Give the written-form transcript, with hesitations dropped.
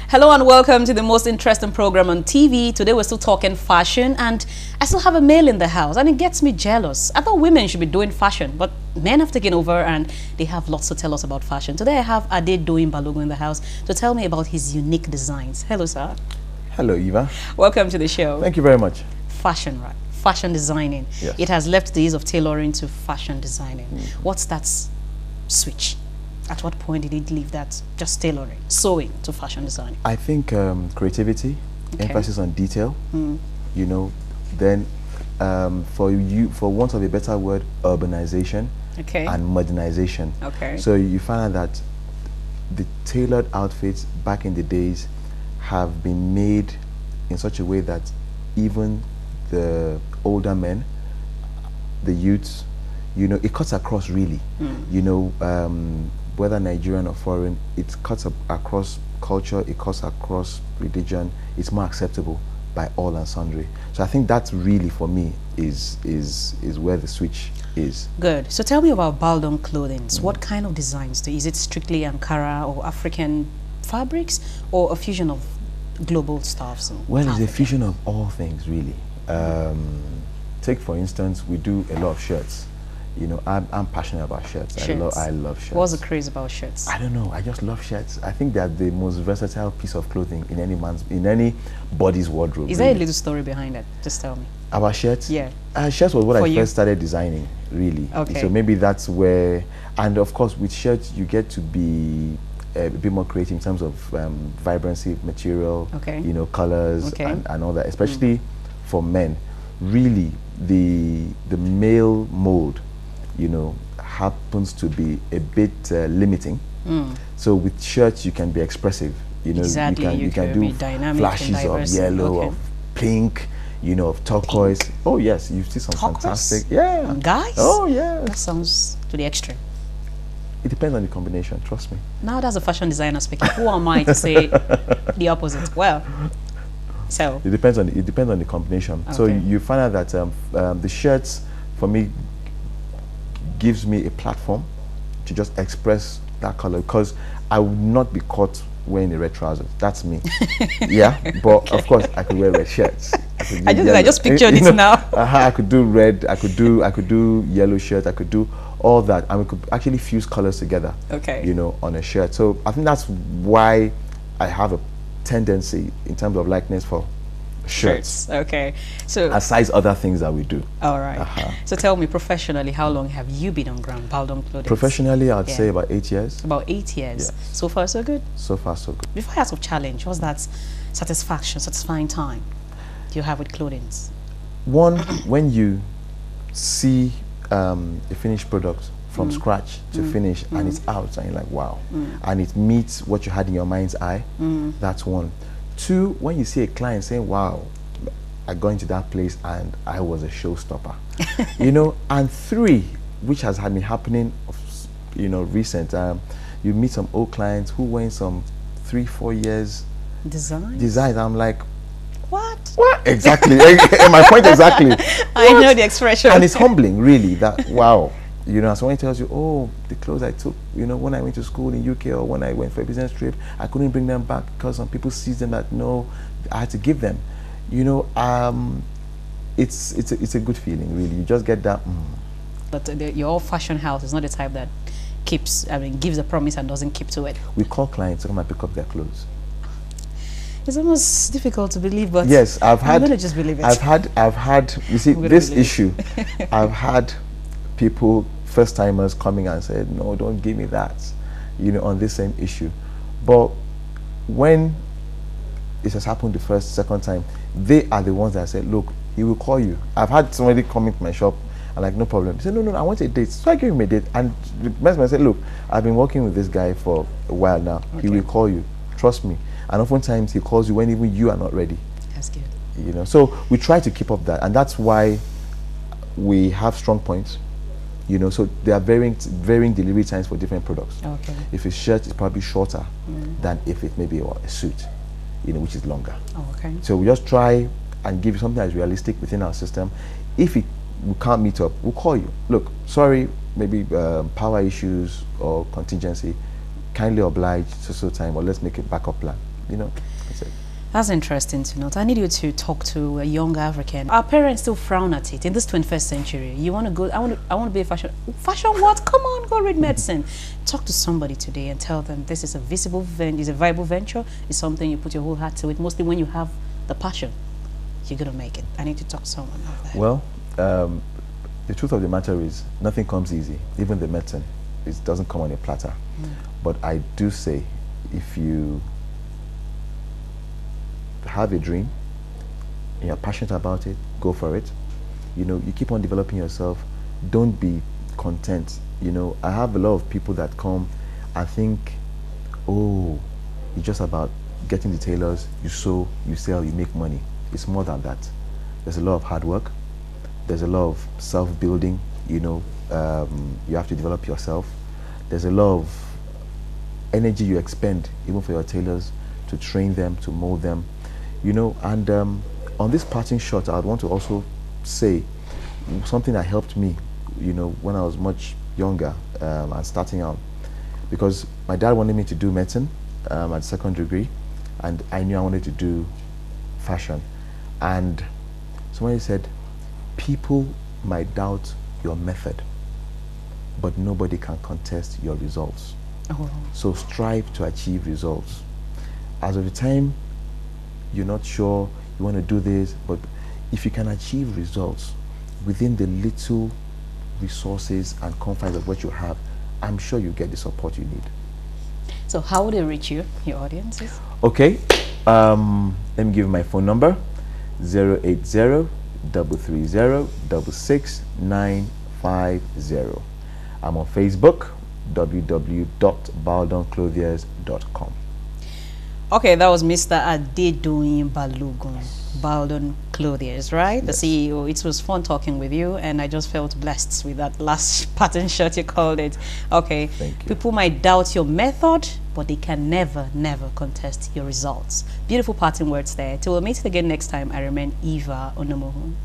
Hello and welcome to the most interesting program on TV. Today we're still talking fashion, and I still have a male in the house and it gets me jealous. I thought women should be doing fashion, but men have taken over and they have lots to tell us about fashion. Today I have Adedoyin Balogun in the house to tell me about his unique designs. Hello, sir. Hello, Eva. Welcome to the show. Thank you very much. Fashion, right? Fashion designing. Yes. It has left the days of tailoring to fashion designing. What's that switch? At what point did it leave that just tailoring, sewing to fashion designing? I think creativity, emphasis on detail, you know, then for want of a better word, urbanization and modernization. So you find out that the tailored outfits back in the days have been made in such a way that even the older men, the youths, you know, it cuts across really, you know, whether Nigerian or foreign, it cuts across culture, it cuts across religion, it's more acceptable by all and sundry. So I think that's really, for me, is where the switch is. Good. So tell me about Balogun clothing. What kind of designs? Is it strictly Ankara or African fabrics, or a fusion of global stuffs? Well, it's a fusion of all things, really. Take, for instance, we do a lot of shirts. You know, I'm passionate about shirts. I love shirts. What's the craze about shirts? I don't know. I just love shirts. I think they're the most versatile piece of clothing in any body's wardrobe. Is there a little story behind it? Just tell me. About shirts? Yeah. Shirts was what I first started designing, really. Okay. So maybe that's where, and of course with shirts you get to be a bit more creative in terms of vibrancy, material, you know, colors and all that. Especially for men, really the male mold, you know, happens to be a bit limiting. So with shirts you can be expressive, you know. You can do flashes of yellow, of pink, you know, of turquoise. Oh yes, you see some fantastic, guys. Oh yeah, that sounds to the extreme. It depends on the combination, trust me. Now that's a fashion designer speaking. Who am I to say the opposite? Well, so it depends on the combination. So you find out that the shirts for me gives me a platform to just express that color, because I would not be caught wearing the red trousers. That's me. Yeah, but of course I could wear red shirts. I just pictured it now. I could do red. I could do yellow shirt. I could do all that, and we could actually fuse colors together. You know, on a shirt. So I think that's why I have a tendency in terms of likeness for shirts. So aside other things that we do. All right. So tell me, professionally, how long have you been on ground, Balogun clothing? Professionally, I'd say about 8 years. About 8 years. Yes. So far, so good. So far, so good. Before I ask of challenge, what's that satisfying time you have with clothing? One, when you see a finished product from scratch to finish, and it's out, and you're like, wow, and it meets what you had in your mind's eye. That's one. Two, when you see a client saying, wow, I got into that place and I was a showstopper. You know. And three, which has been happening, you know, recent, you meet some old clients who went some 3-4 years designs. I'm like, what exactly? My point exactly. I know the expression. And it's humbling, really, that wow. You know, someone tells you, oh, the clothes I took, you know, when I went to school in UK or when I went for a business trip, I couldn't bring them back because some people seized them that, no, I had to give them. You know, it's a good feeling, really. You just get that. But your fashion house is not the type that gives a promise and doesn't keep to it. We call clients to come and pick up their clothes. It's almost difficult to believe, but yes, I'm gonna just believe it. I've had, you see, this issue, I've had people, first timers, coming and said, no, don't give me that, you know, on this same issue. But when it has happened the first, second time, they are the ones that said, look, he will call you. I've had somebody come into my shop and like, no problem. He said, no, I want a date. So I gave him a date, and the man said, look, I've been working with this guy for a while now. He will call you, trust me. And oftentimes he calls you when even you are not ready. That's good. You know, so we try to keep up that, and that's why we have strong points. You know, so there are varying delivery times for different products. If it's shirt, it's probably shorter than if it maybe a suit, you know, which is longer. So we just try and give you something that's realistic within our system. If we can't meet up, we'll call you. Look, sorry, maybe power issues or contingency. Kindly oblige so time, or let's make a backup plan. you know, that's it. That's interesting to note. I need you to talk to a young African. Our parents still frown at it in this 21st century. You want to go? I want to be a fashion. Fashion what? Come on, go read medicine. Talk to somebody today and tell them this is a visible venture, is a viable venture. It's something you put your whole heart to it. Mostly when you have the passion, you're gonna make it. I need to talk to someone about that. Well, the truth of the matter is nothing comes easy. Even the medicine, it doesn't come on a platter. But I do say, if you have a dream and you're passionate about it, go for it. You know, you keep on developing yourself. Don't be content. You know, I have a lot of people that come and think, oh, it's just about getting the tailors, you sew, you sell, you make money. It's more than that. There's a lot of hard work. There's a lot of self-building. You know, you have to develop yourself. There's a lot of energy you expend even for your tailors, to train them, to mold them. You know, and on this parting shot, I'd want to also say something that helped me, you know, when I was much younger and starting out, because my dad wanted me to do medicine at second degree, and I knew I wanted to do fashion. And somebody said, people might doubt your method, but nobody can contest your results. So strive to achieve results. As of the time you're not sure you want to do this, but if you can achieve results within the little resources and confines of what you have, I'm sure you get the support you need. So how would they reach you, your audiences? Okay, let me give you my phone number, 080-330-66950. I'm on Facebook, www.baldonclothiers.com. Okay, that was Mr. Adedoyin Balogun, Baldon Clothiers, right? Yes. The CEO. It was fun talking with you, and I just felt blessed with that last pattern shot you called it. Okay, thank you. People might doubt your method, but they can never, never contest your results. Beautiful parting words there. Till we'll meet again next time, I remain Eva Onomohun.